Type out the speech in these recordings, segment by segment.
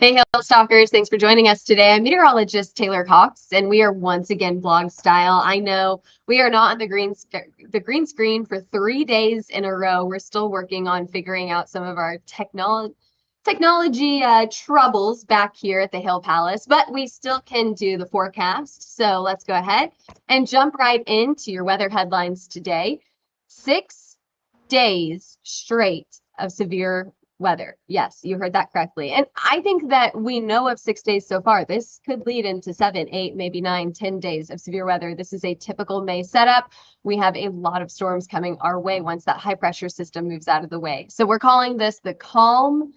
Hey, Hail Stalkers, thanks for joining us today. I'm meteorologist Taylor Cox, and we are once again vlog style. I know we are not on the green screen for 3 days in a row. We're still working on figuring out some of our technology troubles back here at the Hail Palace, but we still can do the forecast. So let's go ahead and jump right into your weather headlines today. 6 days straight of severe weather. Yes, you heard that correctly. And I think that we know of 6 days so far. This could lead into 7, 8, maybe 9, 10 days of severe weather. This is a typical May setup. We have a lot of storms coming our way once that high pressure system moves out of the way. So we're calling this the calm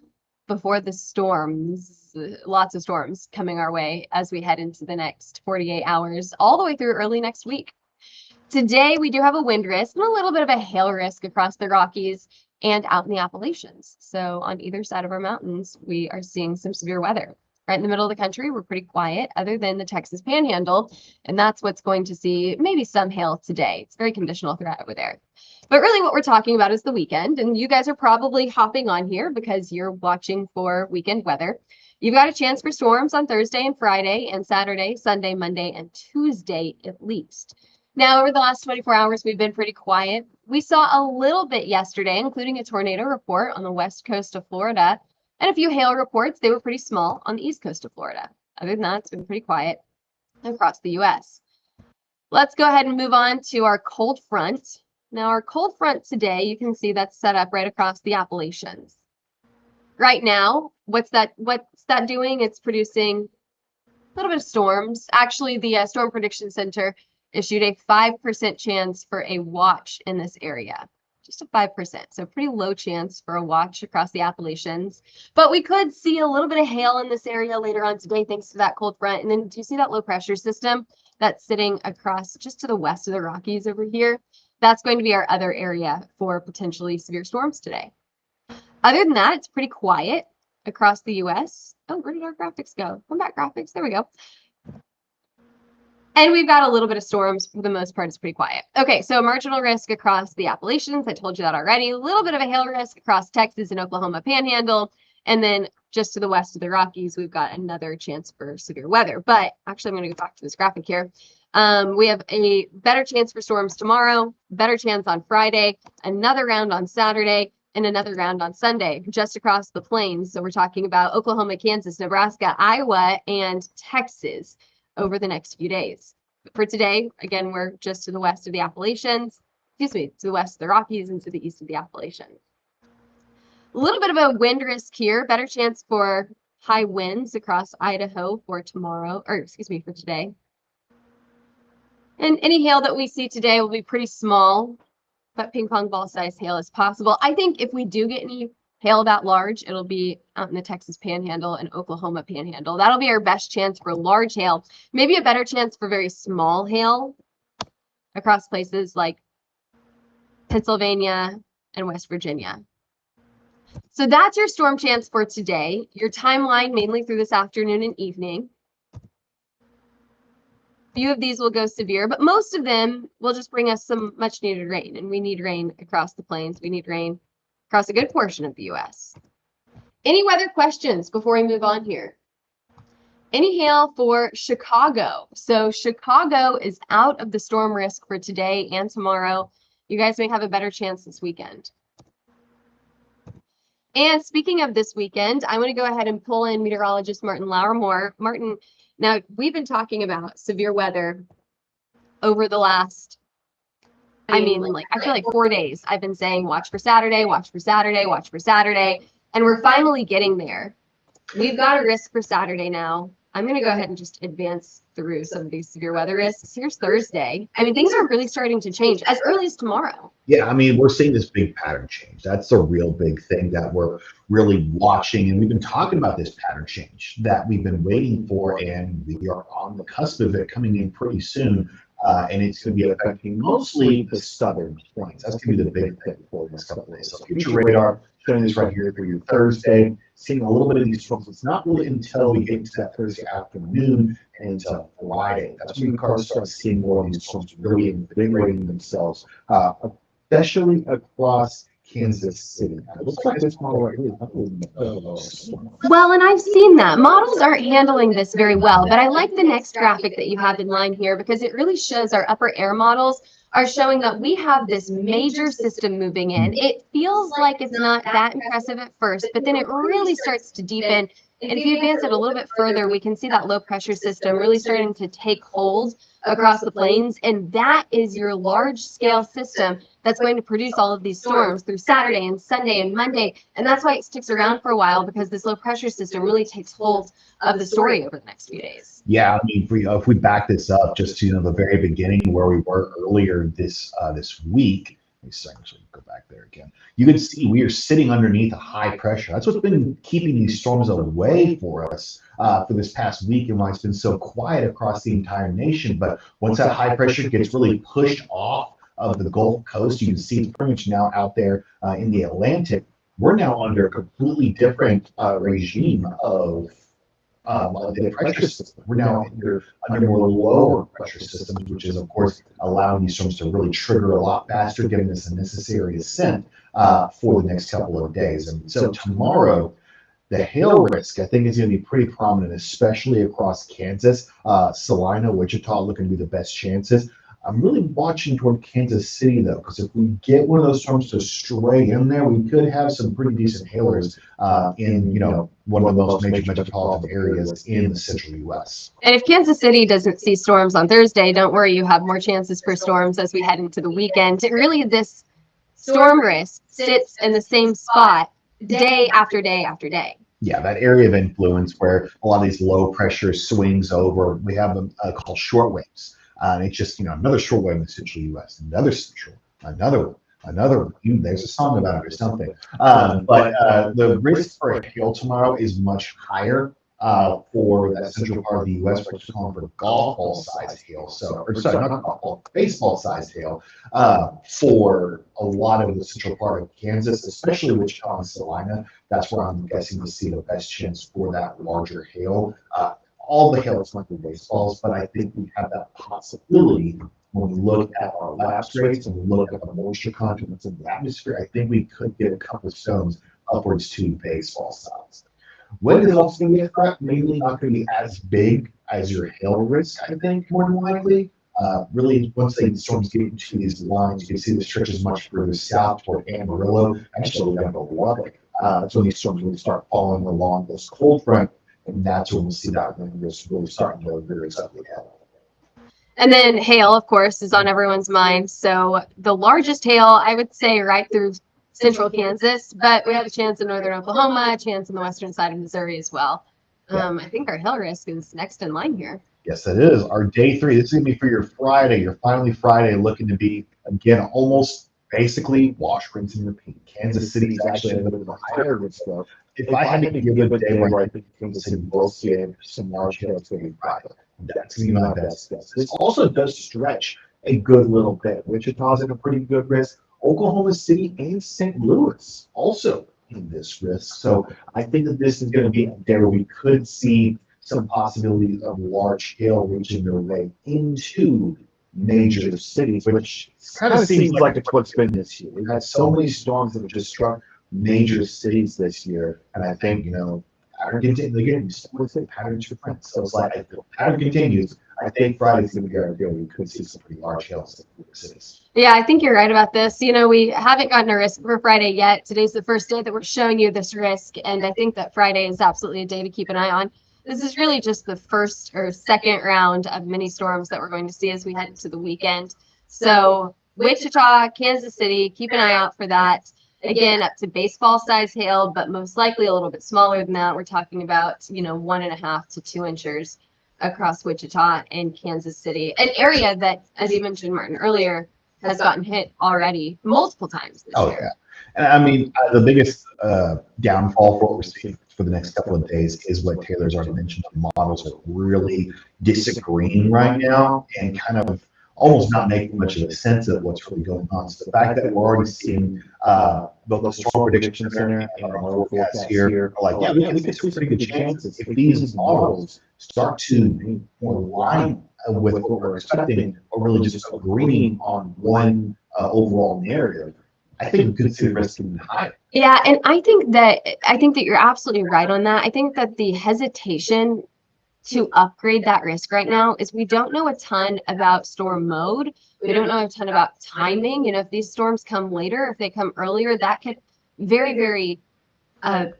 before the storms. Lots of storms coming our way as we head into the next 48 hours, all the way through early next week. Today, we do have a wind risk and a little bit of a hail risk across the Rockies and out in the Appalachians. So on either side of our mountains, we are seeing some severe weather. Right in the middle of the country, we're pretty quiet other than the Texas Panhandle, and that's what's going to see maybe some hail today. It's very conditional threat over there. But really what we're talking about is the weekend, and you guys are probably hopping on here because you're watching for weekend weather. You've got a chance for storms on Thursday and Friday and Saturday, Sunday, Monday, and Tuesday at least. Now, over the last 24 hours, we've been pretty quiet. We saw a little bit yesterday, including a tornado report on the west coast of Florida and a few hail reports. They were pretty small on the east coast of Florida. Other than that, it's been pretty quiet across the U.S. Let's go ahead and move on to our cold front. Now, our cold front today, you can see that's set up right across the Appalachians. Right now, what's that doing? It's producing a little bit of storms. Actually, the Storm Prediction Center issued a 5% chance for a watch in this area. Just a 5%, so pretty low chance for a watch across the Appalachians. But we could see a little bit of hail in this area later on today thanks to that cold front. And then do you see that low pressure system that's sitting across just to the west of the Rockies over here? That's going to be our other area for potentially severe storms today. Other than that, it's pretty quiet across the U.S. Oh, where did our graphics go? Come back, graphics. There we go. And we've got a little bit of storms. For the most part, it's pretty quiet. Okay, so marginal risk across the Appalachians. I told you that already. A little bit of a hail risk across Texas and Oklahoma Panhandle. And then just to the west of the Rockies, we've got another chance for severe weather. But actually, I'm going to go back to this graphic here. We have a better chance for storms tomorrow, better chance on Friday, another round on Saturday, and another round on Sunday, just across the plains. So we're talking about Oklahoma, Kansas, Nebraska, Iowa, and Texas over the next few days. But for today, again, we're just to the west of the Appalachians, to the west of the Rockies and to the east of the Appalachians. A little bit of a wind risk here, better chance for high winds across Idaho for tomorrow, or excuse me, for today. And any hail that we see today will be pretty small, but ping pong ball size hail is possible. I think if we do get any hail that large, it'll be out in the Texas Panhandle and Oklahoma Panhandle. That'll be our best chance for large hail. Maybe a better chance for very small hail across places like Pennsylvania and West Virginia. So that's your storm chance for today. Your timeline mainly through this afternoon and evening. Few of these will go severe, but most of them will just bring us some much needed rain. And we need rain across the plains. We need rain across a good portion of the U.S. Any weather questions before we move on here? Any hail for Chicago? So Chicago is out of the storm risk for today and tomorrow. You guys may have a better chance this weekend. And speaking of this weekend, I'm going to go ahead and pull in meteorologist Martin Lauermore. Martin, now we've been talking about severe weather over the last, I feel like 4 days. I've been saying, watch for Saturday, watch for Saturday, watch for Saturday. And we're finally getting there. We've got a risk for Saturday now. I'm going to go ahead and just advance through some of these severe weather risks. Here's Thursday. I mean, things are really starting to change as early as tomorrow. Yeah, I mean, we're seeing this big pattern change. That's the real big thing that we're really watching. And we've been talking about this pattern change that we've been waiting for, and we are on the cusp of it coming in pretty soon. And it's going to be affecting mostly the southern plains. That's going to be the big thing for this couple of days. So future radar showing this right here for your Thursday, seeing a little bit of these storms. It's not really until we get to that Thursday afternoon and into Friday. That's when the cars start seeing more of these storms really invigorating themselves, especially across Kansas City. It looks like this model right here. Well, and I've seen that. Models aren't handling this very well, but I like the next graphic that you have in line here because it really shows our upper air models are showing that we have this major system moving in. It feels like it's not that impressive at first, but then it really starts to deepen. And if you advance it a little bit further, we can see that low pressure system really starting to take hold across the plains. And that is your large scale system that's going to produce all of these storms through Saturday and Sunday and Monday. And that's why it sticks around for a while, because this low pressure system really takes hold of the story over the next few days. Yeah, I mean, if we back this up just to the very beginning where we were earlier this week, let me actually go back there again. You can see we are sitting underneath a high pressure. That's what's been keeping these storms away for us for this past week, and why it's been so quiet across the entire nation. But once that high pressure gets really pushed off of the Gulf Coast, you can see it's pretty much now out there in the Atlantic. We're now under a completely different regime of the pressure system. We're now under more lower pressure systems, which is, of course, allowing these storms to really trigger a lot faster, giving us a necessary ascent for the next couple of days. And so tomorrow, the hail risk, I think, is going to be pretty prominent, especially across Kansas, Salina, Wichita, looking to be the best chances. I'm really watching toward Kansas City, though, because if we get one of those storms to stray in there, we could have some pretty decent hailers in, one of the most major metropolitan areas in the central U.S. And if Kansas City doesn't see storms on Thursday, don't worry, you have more chances for storms as we head into the weekend. Really, this storm risk sits in the same spot day after day after day. Yeah, that area of influence where a lot of these low pressure swings over, we have them called shortwaves. And it's just, another shortwave in the central U.S., another one. There's a song about it or something. But the risk for hail tomorrow is much higher for that central part of the U.S., which is calling for golf ball sized hail. Not golf ball, baseball sized hail for a lot of the central part of Kansas, especially Wichita and Salina. That's where I'm guessing to see the best chance for that larger hail. All the hail is likely baseballs, but I think we have that possibility when we look at our lapse rates and we look at the moisture content that's in the atmosphere. I think we could get a couple of stones upwards to baseball size. Wind is also going to be a threat, maybe not going to be as big as your hail risk, I think, more than likely. Really, once the storms get into these lines, you can see the stretches much further south toward Amarillo, actually down to Lubbock. That's when these storms really start falling along this cold front. And that's when we'll see that wind risk really starting to veer its ugly head. And then hail, of course, is on everyone's mind. So the largest hail, I would say, right through central Kansas, but we have a chance in northern Oklahoma, a chance on the western side of Missouri as well. I think our hail risk is next in line here. Yes, it is. Our day 3, this is going to be for your Friday, your finally Friday, looking to be, again, almost basically wash, rinse, and repeat. Kansas City is actually a little bit of a higher risk, though. If I had to give a day where I think Kansas City will see some large hail, it's going to be Friday. That's going to be my best guess. This also does stretch a good little bit. Wichita's at a pretty good risk. Oklahoma City and St. Louis also in this risk. So I think that this is going to be a day where we could see some possibilities of large hail reaching their way into major cities, which kind of seems like what's been this year. We've had so many storms that have just struck major cities this year, and I think pattern continues. Again, we say patterns your friends. So it's like if the pattern continues, I think Friday's going to be our day. We could see some pretty large hails in cities. Yeah, I think you're right about this. We haven't gotten a risk for Friday yet. Today's the first day that we're showing you this risk, and I think that Friday is absolutely a day to keep an eye on. This is really just the first or second round of mini storms that we're going to see as we head into the weekend. So Wichita, Kansas City, keep an eye out for that. Again, up to baseball size hail, but most likely a little bit smaller than that. We're talking about, 1.5 to 2 inches across Wichita and Kansas City, an area that, as you mentioned, Martin, earlier, has gotten hit already multiple times this year. Yeah. And I mean, the biggest downfall for what we're seeing for the next couple of days is what Taylor's already mentioned. The models are really disagreeing right now and kind of almost not making much of a sense of what's really going on. So the fact that we're already seeing both the Storm Prediction Center and our forecasts here are like, we could see pretty good chances if these models start to align with what we're expecting, or really just agreeing on one overall narrative. I think we could see the risk even higher. Yeah, and I think that you're absolutely right on that. I think that the hesitation to upgrade that risk right now is we don't know a ton about storm mode. We don't know a ton about timing. You know, if these storms come later, if they come earlier, that could very, very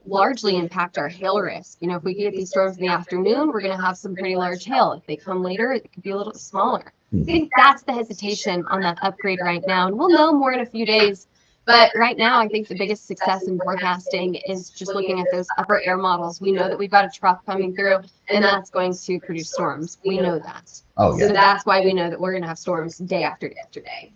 largely impact our hail risk. You know, if we get these storms in the afternoon, we're going to have some pretty large hail. If they come later, it could be a little smaller. I think that's the hesitation on that upgrade right now. And we'll know more in a few days. But right now, I think the biggest success in forecasting is just looking at those upper air models. We know that we've got a trough coming through, and that's going to produce storms. We know that. Oh, yeah. So that's why we know that we're going to have storms day after day after day.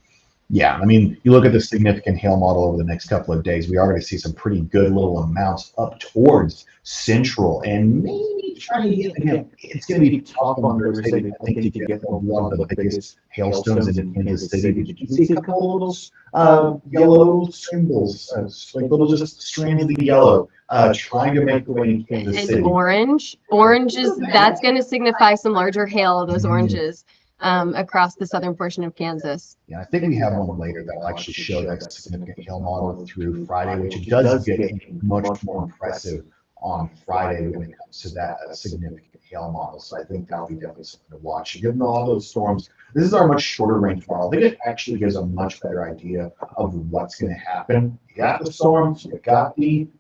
Yeah, I mean, you look at the significant hail model over the next couple of days, we are going to see some pretty good little amounts up towards central and maybe trying to get, again, it's going to be tough on Thursday, I think, to get one of the biggest hailstones in Kansas City. But you can see a couple of little yellow symbols, like little just strands of yellow, trying to make the way in Kansas And City. orange is, that's going to signify some larger hail, those oranges. Across the southern portion of Kansas. Yeah, I think we have one later that will actually show that significant hail model through Friday, which it does get much more impressive on Friday when it comes to that significant hail model. So I think that'll be definitely something to watch. Given all those storms, this is our much shorter range model. I think it actually gives a much better idea of what's going to happen. You got the storms, you got the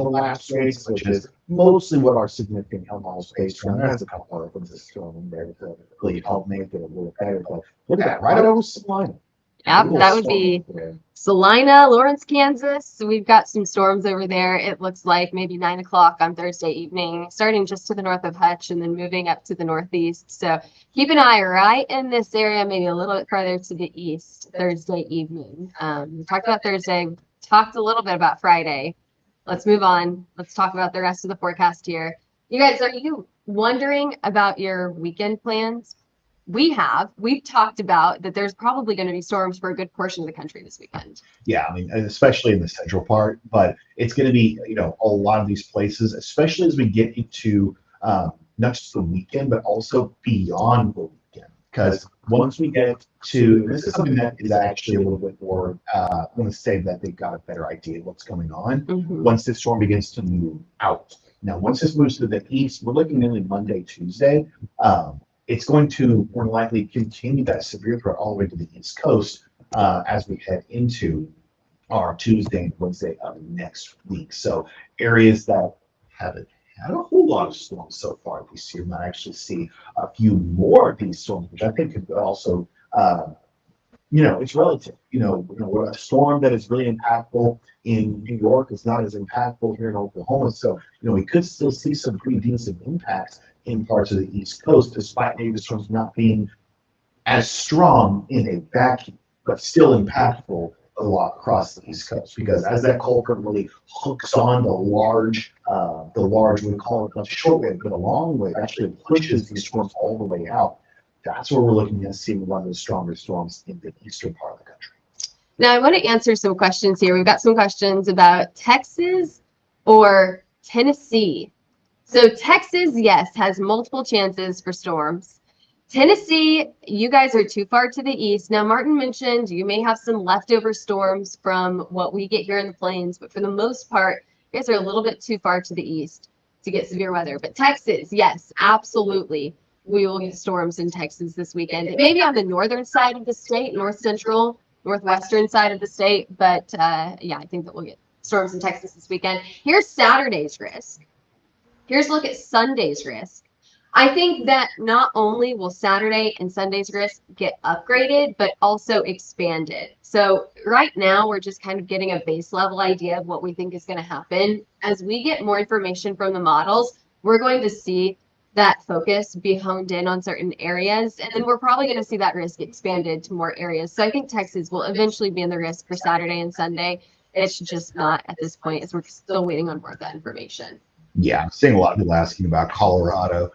lapse rates, which is mostly what our significant hail model is based on. There's a couple of things thrown in there to really help make it a little better. But look at that, right over Salina. Yep, that would be Salina, Lawrence, Kansas. So we've got some storms over there. It looks like maybe 9 o'clock on Thursday evening, starting just to the north of Hutch and then moving up to the northeast. So keep an eye right in this area, maybe a little bit farther to the east Thursday evening. We talked about Thursday, talked a little bit about Friday. Let's move on. Let's talk about the rest of the forecast here. You guys, are you wondering about your weekend plans? We've talked about that there's probably going to be storms for a good portion of the country this weekend. Yeah, I mean, especially in the central part, but it's going to be, a lot of these places, especially as we get into not just the weekend, but also beyond the weekend. Because once we get to, this is something that is actually a little bit more, I want to say that they've got a better idea of what's going on once this storm begins to move out. Now, once this moves to the east, we're looking mainly Monday, Tuesday. It's going to more likely continue that severe threat all the way to the East Coast as we head into our Tuesday and Wednesday of next week. So areas that haven't had a whole lot of storms so far this year might actually see a few more of these storms, which I think could also, it's relative. A storm that is really impactful in New York is not as impactful here in Oklahoma. So, we could still see some pretty decent impacts in parts of the East Coast, despite maybe the storms not being as strong in a vacuum, but still impactful a lot across the East Coast. Because as that cold front really hooks on the large, we call it not shortwave, but a long wave, actually pushes these storms all the way out. That's where we're looking at seeing one of the stronger storms in the eastern part of the country. Now, I want to answer some questions here. We've got some questions about Texas or Tennessee. So Texas, yes, has multiple chances for storms. Tennessee, you guys are too far to the east. Now, Martin mentioned you may have some leftover storms from what we get here in the plains, but for the most part, you guys are a little bit too far to the east to get severe weather. But Texas, yes, absolutely. We will get storms in Texas this weekend. It may be on the northern side of the state, north central, northwestern side of the state. But yeah, I think that we'll get storms in Texas this weekend. Here's Saturday's risk. Here's a look at Sunday's risk. I think that not only will Saturday and Sunday's risk get upgraded, but also expanded. So right now, we're just kind of getting a base level idea of what we think is going to happen. As we get more information from the models, we're going to see that focus be honed in on certain areas, and then we're probably going to see that risk expanded to more areas. So I think Texas will eventually be in the risk for Saturday and Sunday. It's just not at this point, as we're still waiting on more of that information. Yeah, I'm seeing a lot of people asking about Colorado.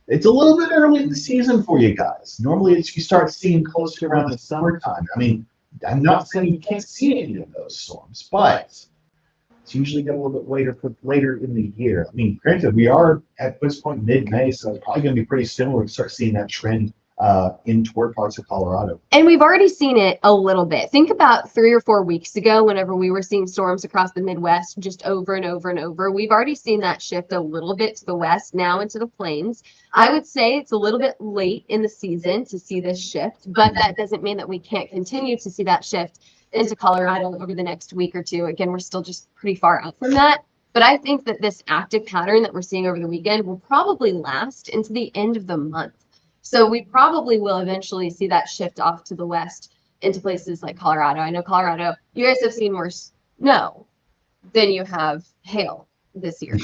It's a little bit early in the season for you guys. Normally, you start seeing closer around the summertime. I mean, I'm not saying you can't see any of those storms, but it's usually get a little bit later in the year. I mean, granted, we are at this point mid-May, so it's probably going to be pretty similar to start seeing that trend in toward parts of Colorado. And we've already seen it a little bit. Think about 3 or 4 weeks ago, whenever we were seeing storms across the Midwest just over and over and over. We've already seen that shift a little bit to the west, now into the plains. I would say it's a little bit late in the season to see this shift, but that doesn't mean that we can't continue to see that shift into Colorado over the next week or two. Again, we're still just pretty far out from that. But I think that this active pattern that we're seeing over the weekend will probably last into the end of the month. So we probably will eventually see that shift off to the west into places like Colorado. I know Colorado, you guys have seen more snow than you have hail this year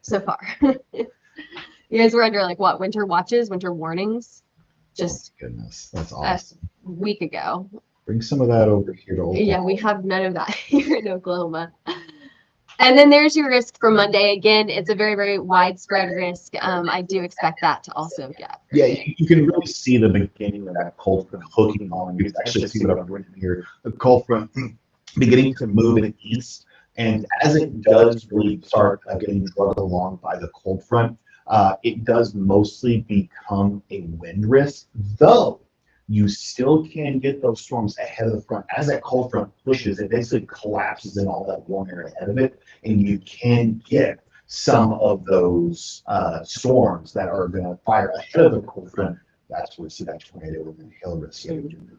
so far. You guys were under like what, winter watches, winter warnings? Just Goodness, that's awesome. a week ago. Bring some of that over here to Oklahoma. Yeah, we have none of that here in Oklahoma. And then there's your risk for Monday. Again, it's a very, very widespread risk. I do expect that to also get. Yeah, you can really see the beginning of that cold front hooking on. You can actually see what I'm doing here. The cold front beginning to move in the east. And as it does really start getting drugged along by the cold front, it does mostly become a wind risk, though you still can get those storms ahead of the front. As that cold front pushes, it basically collapses in all that warm air ahead of it, and you can get some of those storms that are going to fire ahead of the cold front. That's where we see that tornado and hail risk.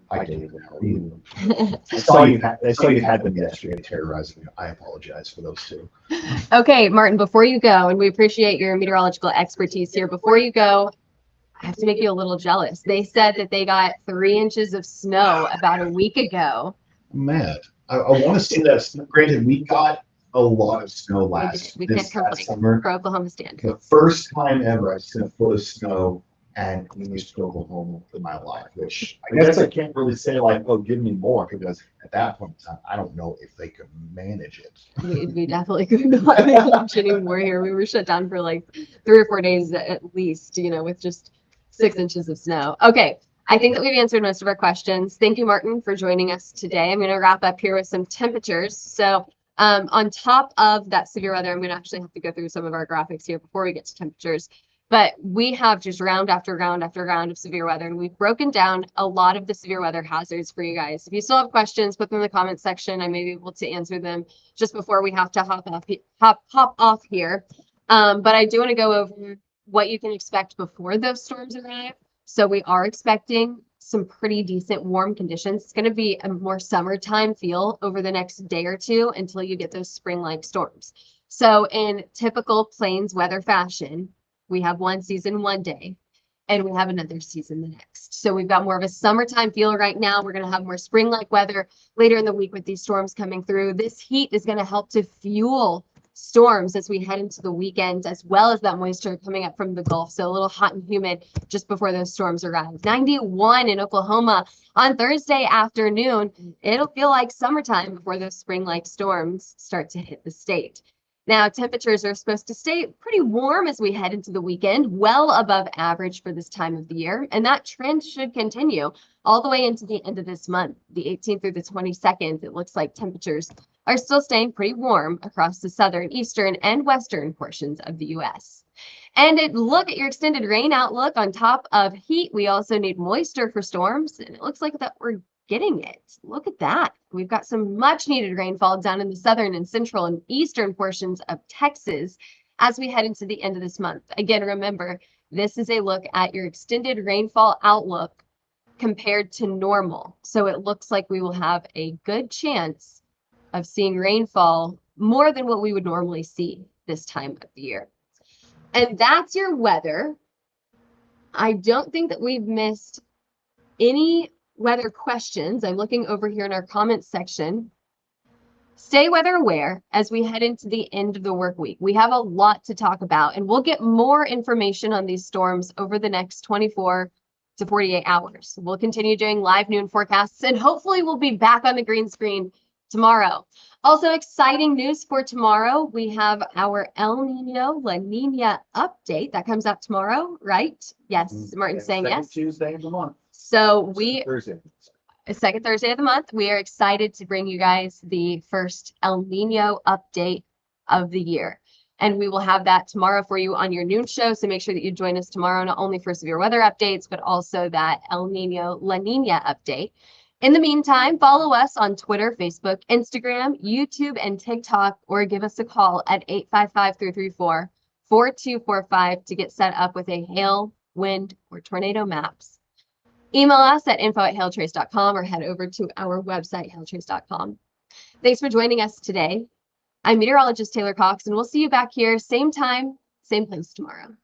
Hi, David. How are you? I saw you had them yesterday terrorizing me. I apologize for those two. Okay, Martin, before you go, and we appreciate your meteorological expertise here, before you go, I have to make you a little jealous. They said that they got 3 inches of snow about a week ago. I'm mad. I want to see that. Granted, we got a lot of snow We can't complain summer. for Oklahoma standards. The first time ever I've seen a foot of snow and used to Oklahoma in my life, which I guess I can't really say like, oh, give me more, because at that point in time, I don't know if they could manage it. We definitely could not manage anymore here. We were shut down for like 3 or 4 days at least, with just 6 inches of snow. Okay, I think that we've answered most of our questions. Thank you, Martin, for joining us today. I'm going to wrap up here with some temperatures. So on top of that severe weather, I'm going to actually have to go through some of our graphics here before we get to temperatures. But we have just round after round after round of severe weather, and we've broken down a lot of the severe weather hazards for you guys. If you still have questions, put them in the comments section. I may be able to answer them just before we have to hop off here. But I do want to go over what you can expect before those storms arrive. So we are expecting some pretty decent warm conditions. It's going to be a more summertime feel over the next day or two until you get those spring-like storms. So in typical plains weather fashion, we have one season one day, and we have another season the next. So we've got more of a summertime feel right now. We're going to have more spring-like weather later in the week with these storms coming through. This heat is going to help to fuel storms as we head into the weekend, as well as that moisture coming up from the Gulf. So a little hot and humid just before those storms arrive. 91 in Oklahoma on Thursday afternoon. It'll feel like summertime before those spring-like storms start to hit the state. Now, temperatures are supposed to stay pretty warm as we head into the weekend, well above average for this time of the year. And that trend should continue all the way into the end of this month, the 18th through the 22nd. It looks like temperatures are still staying pretty warm across the southern, eastern, and western portions of the U.S. And look at your extended rain outlook. On top of heat, we also need moisture for storms, and it looks like that we're getting it. Look at that. We've got some much needed rainfall down in the southern and central and eastern portions of Texas as we head into the end of this month. Again, remember, this is a look at your extended rainfall outlook compared to normal. So it looks like we will have a good chance of seeing rainfall more than what we would normally see this time of the year. And that's your weather. I don't think that we've missed any weather questions. I'm looking over here in our comments section. Stay weather aware as we head into the end of the work week. We have a lot to talk about, and we'll get more information on these storms over the next 24 to 48 hours. We'll continue doing live noon forecasts, and hopefully we'll be back on the green screen tomorrow. Also, exciting news for tomorrow. We have our El Nino La Nina update that comes out tomorrow, right? Yes, Martin's saying yes. Tuesday of the month. So second Thursday of the month, we are excited to bring you guys the first El Nino update of the year. And we will have that tomorrow for you on your noon show. So make sure that you join us tomorrow, not only for severe weather updates, but also that El Nino La Nina update. In the meantime, follow us on Twitter, Facebook, Instagram, YouTube, and TikTok, or give us a call at 855-334-4245 to get set up with a hail, wind, or tornado maps. Email us at info@hailtrace.com or head over to our website, hailtrace.com. Thanks for joining us today. I'm meteorologist Taylor Cox, and we'll see you back here same time, same place tomorrow.